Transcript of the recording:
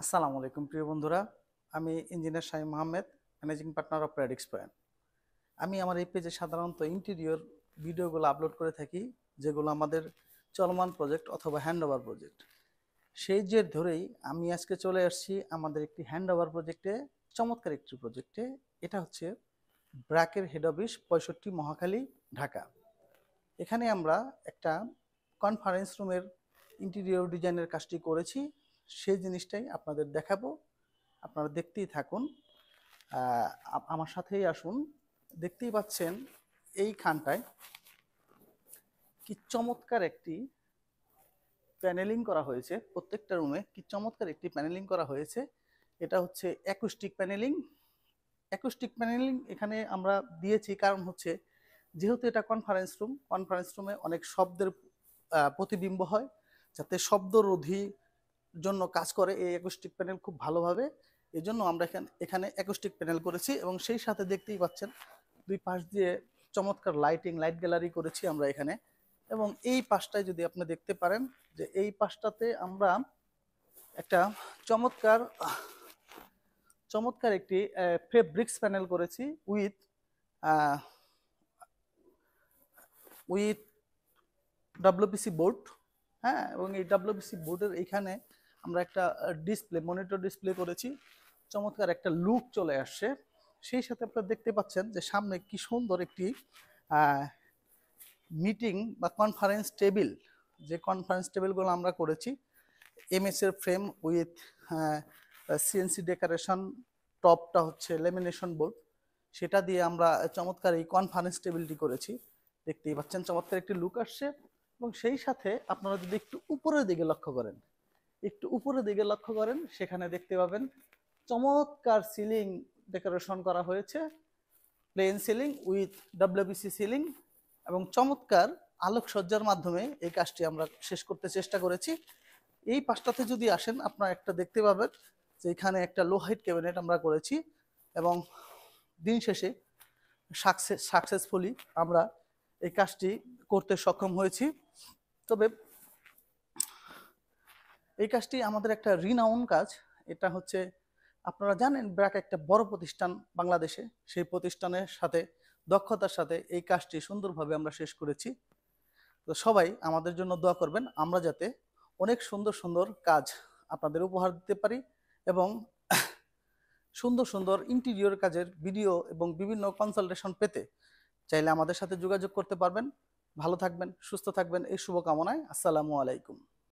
আসসালামু আলাইকুম প্রিয় বন্ধুরা। আমি engineer Shahim Ahmed, managing partner of radix point. আমি আমার এই পেজে সাধারণত ইন্টেরিয়র ভিডিওগুলো আপলোড করে থাকি, যেগুলো আমাদের চলমান প্রজেক্ট অথবা হ্যান্ডওভার প্রজেক্ট। সেই জের ধরেই আমি আজকে চলে আসছি আমাদের একটি হ্যান্ডওভার প্রজেক্টে, চমৎকার একটি প্রজেক্টে। এটা হচ্ছে ব্র্যাকের হেড অফিস 65 মহাখালী, ঢাকা। এখানে আমরা একটা কনফারেন্স রুমের ইন্টেরিয়র ডিজাইনের কাজটি করেছি, সেই জিনিসটাই আপনাদের দেখাবো। আপনারা দেখতেই থাকুন, আমার সাথেই আসুন। দেখতেই পাচ্ছেন এইখানটায় কি চমৎকার একটি প্যানেলিং করা হয়েছে। প্রত্যেকটা রুমে কি চমৎকার একটি প্যানেলিং করা হয়েছে। এটা হচ্ছে অ্যাকুস্টিক প্যানেলিং। অ্যাকুস্টিক প্যানেলিং এখানে আমরা দিয়েছি কারণ হচ্ছে, যেহেতু এটা কনফারেন্স রুম, কনফারেন্স রুমে অনেক শব্দের প্রতিবিম্ব হয়, যাতে শব্দরোধী জন্য কাজ করে এই অ্যাকুস্টিক প্যানেল খুব ভালোভাবে। এই জন্য আমরা এখানে অ্যাকুস্টিক প্যানেল করেছি, এবং সেই সাথে দেখতেই পাচ্ছেন দুই পাশ দিয়ে চমৎকার লাইট গ্যালারি করেছি আমরা এখানে। এবং এই পাশটায় যদি আপনি দেখতে পারেন যে এই পাশটাতে আমরা একটা চমৎকার চমৎকার একটি ফেব্রিক্স প্যানেল করেছি উইথ উইথ ডাব্লিউপিসি বোর্ড। হ্যাঁ, এবং এই ডাব্লিউপিসি বোর্ডের এইখানে আমরা একটা ডিসপ্লে, মনিটর ডিসপ্লে করেছি। চমৎকার একটা লুক চলে আসছে। সেই সাথে আপনারা দেখতে পাচ্ছেন যে সামনে কি সুন্দর একটি মিটিং বা কনফারেন্স টেবিল, যে কনফারেন্স টেবিলগুলো আমরা করেছি এমএস এর ফ্রেম উইথ সিএনসি ডেকোরেশন, টপটা হচ্ছে লেমিনেশন বোর্ড, সেটা দিয়ে আমরা চমৎকার এই কনফারেন্স টেবিলটি করেছি। দেখতেই পাচ্ছেন চমৎকার একটি লুক আসছে। এবং সেই সাথে আপনারা যদি একটু উপরের দিকে লক্ষ্য করেন, সেখানে দেখতে পাবেন চমৎকার সিলিং ডেকোরেশন করা হয়েছে, plain ceiling with WPC ceiling, এবং চমৎকার আলোকসজ্জার মাধ্যমে এই কাজটি আমরা শেষ করতে চেষ্টা করেছি। এই পাশটাতে যদি আসেন, আপনারা একটা দেখতে পাবেন যে এখানে একটা লো হাইট ক্যাবিনেট আমরা করেছি, এবং দিন শেষে সাকসেসফুলি আমরা এই কাজটি করতে সক্ষম হয়েছি। তবে এই কাজটি আমাদের একটা রিনাউন কাজ। এটা হচ্ছে, আপনারা জানেন ব্র্যাক একটা বড় প্রতিষ্ঠান বাংলাদেশে, সেই প্রতিষ্ঠানের সাথে দক্ষতার সাথে এই কাজটি সুন্দরভাবে আমরা শেষ করেছি। তো সবাই আমাদের জন্য দোয়া করবেন, আমরা যাতে অনেক সুন্দর সুন্দর কাজ আপনাদের উপহার দিতে পারি, এবং সুন্দর সুন্দর ইন্টেরিয়র কাজের ভিডিও এবং বিভিন্ন কনসালটেশন পেতে চাইলে আমাদের সাথে যোগাযোগ করতে পারবেন। ভালো থাকবেন, সুস্থ থাকবেন, এই শুভকামনায়। আসসালামু আলাইকুম।